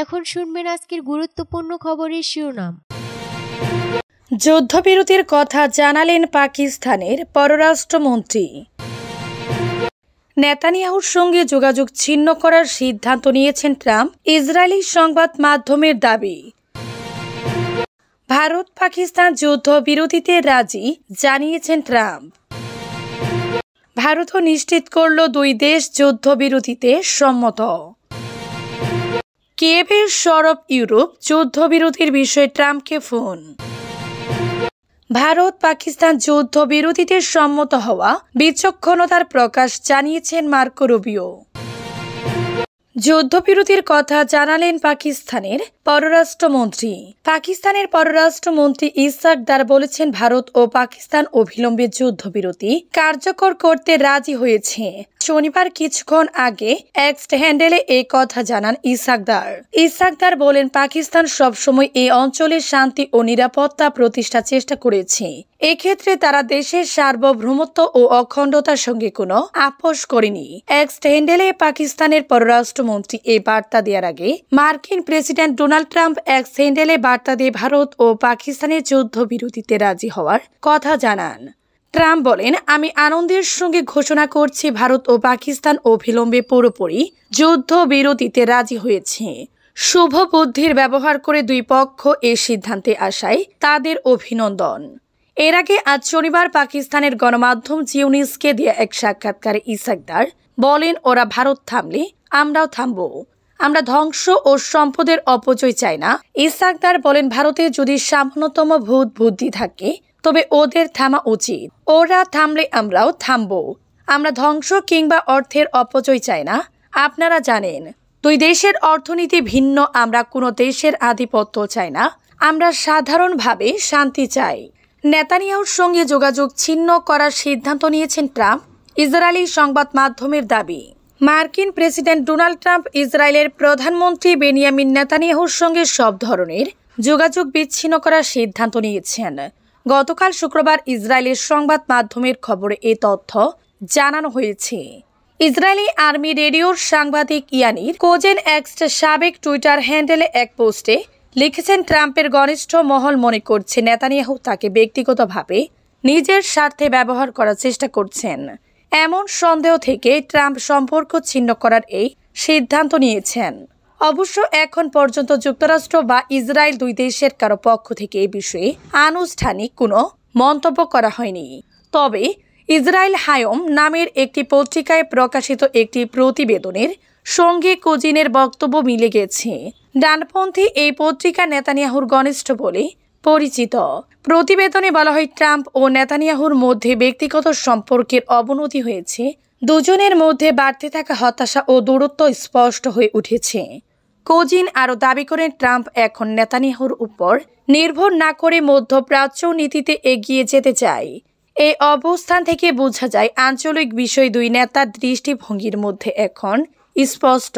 এখন শুনবেন আজকের গুরুত্বপূর্ণ খবরের শিরোনাম। যুদ্ধবিরতির কথা জানালেন পাকিস্তানের পররাষ্ট্রমন্ত্রী। নেতানিয়াহুর সঙ্গে যোগাযোগ ছিন্ন করার সিদ্ধান্ত নিয়েছেন ট্রাম্প, ইসরায়েলি সংবাদ মাধ্যমের দাবি। ভারত পাকিস্তান যুদ্ধবিরতিতে রাজি, জানিয়েছেন ট্রাম্প। ভারতও নিশ্চিত করল দুই দেশ যুদ্ধবিরতিতে সম্মত। কিয়েভের সরব ইউরোপ যুদ্ধবিরতির বিষয়ে ট্রাম্পকে ফোন। ভারত পাকিস্তান যুদ্ধবিরতিতে সম্মত হওয়া বিচক্ষণতার প্রকাশ, জানিয়েছেন মার্কো রুবিও। যুদ্ধবিরতির কথা জানালেন পাকিস্তানের পররাষ্ট্রমন্ত্রী। পাকিস্তানের পররাষ্ট্রমন্ত্রী ইসহাক দার বলেছেন, ভারত ও পাকিস্তান অবিলম্বে যুদ্ধবিরতি কার্যকর করতে রাজি হয়েছে। শনিবার কিছুক্ষণ আগে এক্স হ্যান্ডেলে এই কথা জানান ইসহাক দার। ইসহাক দার বলেন, পাকিস্তান সবসময় এই অঞ্চলের শান্তি ও নিরাপত্তা প্রতিষ্ঠার চেষ্টা করেছে। এক্ষেত্রে তারা দেশের সার্বভৌমত্ব ও অখণ্ডতার সঙ্গে কোনো আপোষ করেনি। এক্স হ্যান্ডেলে পাকিস্তানের পররাষ্ট্রমন্ত্রী এই বার্তা দেওয়ার আগে মার্কিন প্রেসিডেন্ট ডোনাল্ড ট্রাম্প এক্স হ্যান্ডেলে বার্তা দিয়ে ভারত ও পাকিস্তানের যুদ্ধবিরতিতে রাজি হওয়ার কথা জানান। ট্রাম্প বলেন, আমি আনন্দের সঙ্গে ঘোষণা করছি, ভারত ও পাকিস্তান অবিলম্বে পুরোপুরি যুদ্ধবিরতিতে রাজি হয়েছে। শুভ বুদ্ধির ব্যবহার করে দুই পক্ষ এ সিদ্ধান্তে আসায় তাদের অভিনন্দন। এর আগে আজ শনিবার পাকিস্তানের গণমাধ্যম জি নিউজকে দেয়া এক সাক্ষাৎকারে ইসহাক দার বলেন, ওরা ভারত থামলে আমরাও থামব। আমরা ধ্বংস ও সম্পদের অপচয় চাই না। ইসহাক দার বলেন, ভারতে যদি সামান্যতম ভূত বুদ্ধি থাকে তবে ওদের থামা উচিত। ওরা থামলে আমরাও থামব। আমরা ধ্বংস কিংবা অর্থের অপচয় চাই না। আপনারা জানেন, দুই দেশের অর্থনীতি ভিন্ন। আমরা কোনো দেশের আধিপত্য চাই না। আমরা সাধারণভাবে শান্তি চাই। নেতানিয়াহুর সঙ্গে যোগাযোগ ছিন্ন করার সিদ্ধান্ত নিয়েছেন ট্রাম্প, ইসরায়েলি সংবাদ মাধ্যমের দাবি। মার্কিন প্রেসিডেন্ট ডোনাল্ড ট্রাম্প ইসরায়েলের প্রধানমন্ত্রী বেনিয়ামিন নেতানিয়াহুর সঙ্গে সব ধরনের যোগাযোগ বিচ্ছিন্ন করার সিদ্ধান্ত নিয়েছেন। গতকাল শুক্রবার ইসরায়েলের সংবাদ মাধ্যমের খবরে এ তথ্য জানানো হয়েছে। ইসরায়েলি আর্মি রেডিওর সাংবাদিক ইয়ানির কোজেন এক্স সাবেক টুইটার হ্যান্ডেলে এক পোস্টে লিখেছেন, ট্রাম্পের ঘনিষ্ঠ মহল মনে করছে নেতানিয়াহু তাকে ব্যক্তিগতভাবে নিজের স্বার্থে ব্যবহার করার চেষ্টা করছেন। এমন সন্দেহ থেকে ট্রাম্প সম্পর্ক ছিন্ন করার এই সিদ্ধান্ত নিয়েছেন। অবশ্য এখন পর্যন্ত যুক্তরাষ্ট্র বা ইসরায়েল দুই দেশের কারো পক্ষ থেকে এই বিষয়ে আনুষ্ঠানিক কোনো মন্তব্য করা হয়নি। তবে ইসরায়েল হায়ম নামের একটি পত্রিকায় প্রকাশিত একটি প্রতিবেদনের সঙ্গে কোজিনের বক্তব্য মিলে গেছে। ডানপন্থী এই পত্রিকা নেতানিয়াহুর ঘনিষ্ঠ বলে পরিচিত। প্রতিবেদনে বলা হয়, ট্রাম্প ও নেতানিয়াহুর মধ্যে ব্যক্তিগত সম্পর্কের অবনতি হয়েছে। দুজনের মধ্যে বাড়তে থাকা হতাশা ও দূরত্ব স্পষ্ট হয়ে উঠেছে। কোজিন আরও দাবি করেন, ট্রাম্প এখন নেতানিয়াহুর উপর নির্ভর না করে মধ্যপ্রাচ্য নীতিতে এগিয়ে যেতে চায়। এই অবস্থান থেকে বোঝা যায়, আঞ্চলিক বিষয় দুই নেতার দৃষ্টিভঙ্গির মধ্যে এখন স্পষ্ট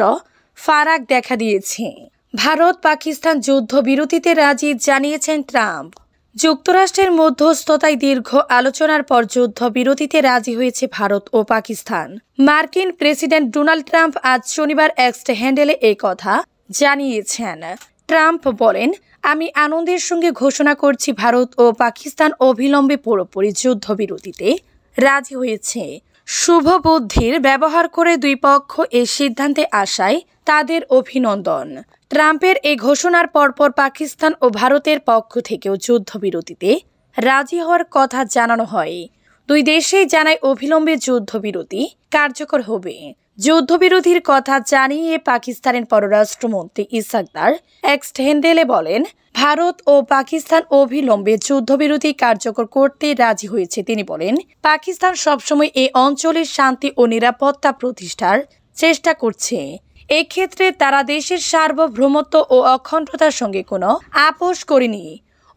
ফারাক দেখা দিয়েছে। ভারত পাকিস্তান যুদ্ধবিরতিতে রাজি, জানিয়েছেন ট্রাম্প। যুক্তরাষ্ট্রের মধ্যস্থতায় দীর্ঘ আলোচনার পর যুদ্ধবিরতিতে রাজি হয়েছে ভারত ও পাকিস্তান। মার্কিন প্রেসিডেন্ট ডোনাল্ড ট্রাম্প আজ শনিবার এক্স হ্যান্ডেলে এই কথা জানিয়েছেন। ট্রাম্প বলেন, আমি আনন্দের সঙ্গে ঘোষণা করছি, ভারত ও পাকিস্তান অবিলম্বে পুরোপুরি যুদ্ধবিরতিতে রাজি হয়েছে। শুভ বুদ্ধির ব্যবহার করে দুই পক্ষ এই সিদ্ধান্তে আসায় তাদের অভিনন্দন। ট্রাম্পের এই ঘোষণার পরপর পাকিস্তান ও ভারতের পক্ষ থেকেও যুদ্ধবিরতিতে রাজি হওয়ার কথা জানানো হয়। দুই দেশেই জানায় অবিলম্বে যুদ্ধবিরতি কার্যকর হবে। যুদ্ধবিরতির কথা জানিয়ে পাকিস্তানের পররাষ্ট্রমন্ত্রী ইসহাক দার এক্স হ্যান্ডেলে বলেন, ভারত ও পাকিস্তান অবিলম্বে যুদ্ধবিরতি কার্যকর করতে রাজি হয়েছে। তিনি বলেন, পাকিস্তান সবসময় এই অঞ্চলের শান্তি ও নিরাপত্তা প্রতিষ্ঠার চেষ্টা করছে। এক্ষেত্রে তারা দেশের সার্বভৌমত্ব ও অখণ্ডতার সঙ্গে কোনো আপোষ করেনি।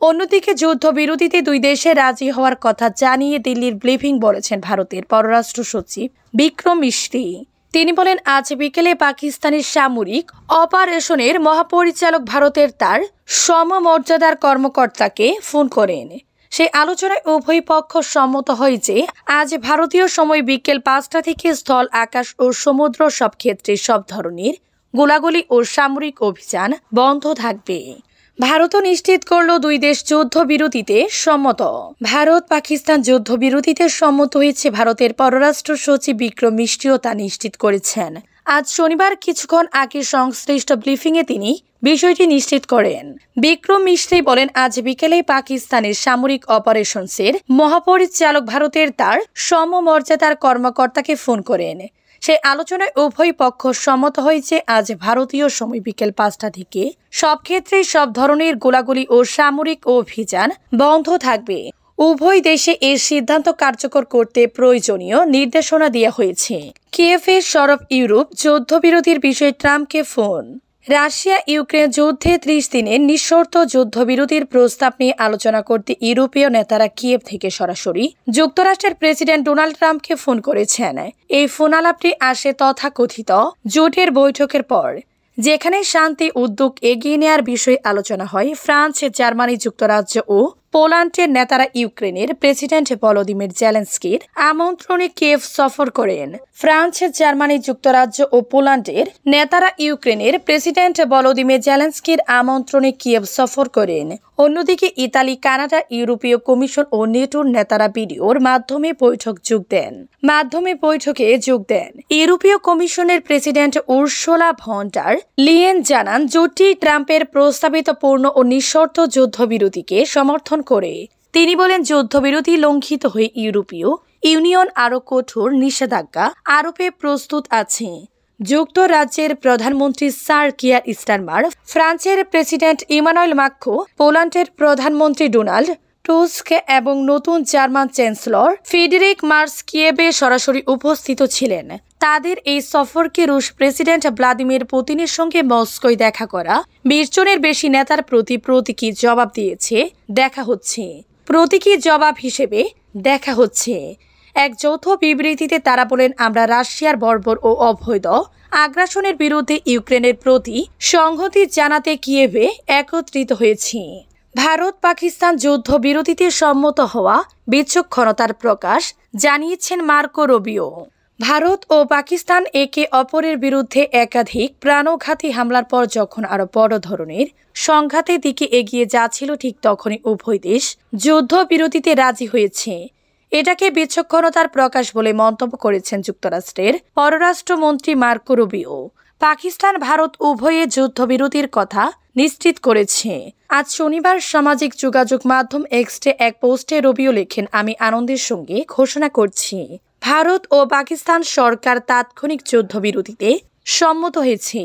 অন্যদিকে যুদ্ধবিরতিতে দুই দেশে রাজি হওয়ার কথা জানিয়ে দিল্লির ব্রিফিং বলেছেন ভারতের পররাষ্ট্র সচিব বিক্রম মিশ্রি। তিনি বলেন, আজ বিকেলে পাকিস্তানের সামরিক অপারেশনের মহাপরিচালক ভারতের তার সমমর্যাদার কর্মকর্তাকে ফোন করেন। সেই আলোচনায় উভয় পক্ষ সম্মত হয় যে আজ ভারতীয় সময় বিকেল 5টা থেকে স্থল, আকাশ ও সমুদ্র সব ক্ষেত্রে সব ধরনের গোলাগুলি ও সামরিক অভিযান বন্ধ থাকবে। ভারতও নিশ্চিত করল দুই দেশ যুদ্ধবিরতিতে সম্মত। ভারত পাকিস্তান যুদ্ধবিরতিতে সম্মত হয়েছে। ভারতের পররাষ্ট্র সচিব বিক্রম মিশ্রিও তা নিশ্চিত করেছেন। আজ শনিবার কিছুক্ষণ আগে সংশ্লিষ্ট ব্রিফিংয়ে তিনি বিষয়টি নিশ্চিত করেন। বিক্রম মিশ্রি বলেন, আজ বিকেলে পাকিস্তানের সামরিক অপারেশনসের মহাপরিচালক ভারতের তার সমমর্যাদার কর্মকর্তাকে ফোন করেন। সেই আলোচনায় উভয় পক্ষ সম্মত হয়েছে আজ ভারতীয় সময় বিকেল 5টা থেকে সব ক্ষেত্রেই সব ধরনের গোলাগুলি ও সামরিক অভিযান বন্ধ থাকবে। উভয় দেশে এর সিদ্ধান্ত কার্যকর করতে প্রয়োজনীয় নির্দেশনা দেওয়া হয়েছে। কিয়েভের সরব ইউরোপ যুদ্ধবিরতির বিষয়ে ট্রাম্পকে ফোন। রাশিয়া ইউক্রেন যুদ্ধে 30 দিনের নিঃশর্ত যুদ্ধবিরতির প্রস্তাব নিয়ে আলোচনা করতে ইউরোপীয় নেতারা কিয়েভ থেকে সরাসরি যুক্তরাষ্ট্রের প্রেসিডেন্ট ডোনাল্ড ট্রাম্পকে ফোন করেছেন। এই ফোন আলাপটি আসে তথাকথিত জোটের বৈঠকের পর, যেখানে শান্তি উদ্যোগ এগিয়ে নেওয়ার বিষয়ে আলোচনা হয়। ফ্রান্স, জার্মানি, যুক্তরাজ্য ও পোল্যান্ডের নেতারা ইউক্রেনের প্রেসিডেন্ট ভলোদিমির জেলেনস্কির আমন্ত্রণে কিয়েভ সফর করেন। ফ্রান্স, জার্মানি, যুক্তরাজ্য ও পোল্যান্ডের নেতারা ইউক্রেনের প্রেসিডেন্ট ভলোদিমির জেলেনস্কির আমন্ত্রণে কিয়েভ সফর করেন। অন্যদিকে ইতালি, কানাডা, ইউরোপীয় কমিশন ও নেটোর নেতারা ভিডিওর মাধ্যমে বৈঠকে যোগ দেন। ইউরোপীয় কমিশনের president Ursula von der Leyen জানান, জোটটি ট্রাম্পের প্রস্তাবিত পূর্ণ ও নিঃশর্ত যুদ্ধবিরতিকে সমর্থন করে। তিনি বলেন, যুদ্ধবিরতি লঙ্ঘিত হয়ে ইউরোপীয় ইউনিয়ন আরও কঠোর নিষেধাজ্ঞা আরোপে প্রস্তুত আছে। যুক্তরাজ্যের প্রধানমন্ত্রী স্যার কিয়ার স্টারমার, ফ্রান্সের প্রেসিডেন্ট ইমানুয়েল মাক্রো, পোল্যান্ডের প্রধানমন্ত্রী ডোনাল্ড টুস্ক এবং নতুন জার্মান চ্যান্সেলর ফ্রিডরিখ মার্স কিয়েভে সরাসরি উপস্থিত ছিলেন। তাদের এই সফরকে রুশ প্রেসিডেন্ট ভ্লাদিমির পুতিনের সঙ্গে মস্কোয় দেখা করা 20 জনের বেশি নেতার প্রতীকী জবাব হিসেবে দেখা হচ্ছে। এক যৌথ বিবৃতিতে তারা বলেন, আমরা রাশিয়ার বর্বর ও অবৈধ আগ্রাসনের বিরুদ্ধে ইউক্রেনের প্রতি সংহতি জানাতে কিয়েভে একত্রিত হয়েছি। ভারত পাকিস্তান যুদ্ধবিরতিতে সম্মত হওয়া বিচক্ষণতার প্রকাশ জানিয়েছেন মার্কো রুবিও। ভারত ও পাকিস্তান একে অপরের বিরুদ্ধে একাধিক প্রাণঘাতী হামলার পর যখন আরো বড় ধরনের সংঘাতের দিকে এগিয়ে যাচ্ছিল, ঠিক তখনই উভয় দেশ যুদ্ধবিরতিতে রাজি হয়েছে। এটাকে বিচক্ষণতার প্রকাশ বলে মন্তব্য করেছেন যুক্তরাষ্ট্রের পররাষ্ট্রমন্ত্রী মার্কো রুবিও। পাকিস্তান ভারত উভয়ে যুদ্ধবিরতির কথা নিশ্চিত করেছে। আজ শনিবার সামাজিক যোগাযোগ মাধ্যম এক্সে এক পোস্টে রুবিও লেখেন, আমি আনন্দের সঙ্গে ঘোষণা করছি, ভারত ও পাকিস্তান সরকার তাৎক্ষণিক যুদ্ধবিরতিতে সম্মত হয়েছে।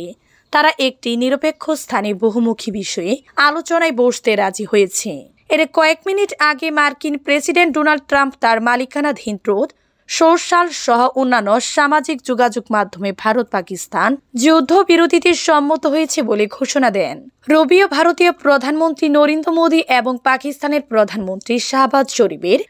তারা একটি নিরপেক্ষ স্থানে বহুমুখী বিষয়ে আলোচনায় বসতে রাজি হয়েছে। এর কয়েক মিনিট আগে মার্কিন প্রেসিডেন্ট ডোনাল্ড ট্রাম্প তার মালিকানাধীন ট্রুথ সোশ্যাল সহ অন্যান্য সামাজিক যোগাযোগ মাধ্যমে ভারত পাকিস্তান যুদ্ধবিরতিতে সম্মত হয়েছে বলে ঘোষণা দেন। রুবিও ভারতীয় প্রধানমন্ত্রী নরেন্দ্র মোদী এবং পাকিস্তানের প্রধানমন্ত্রী শাহবাজ শরীফের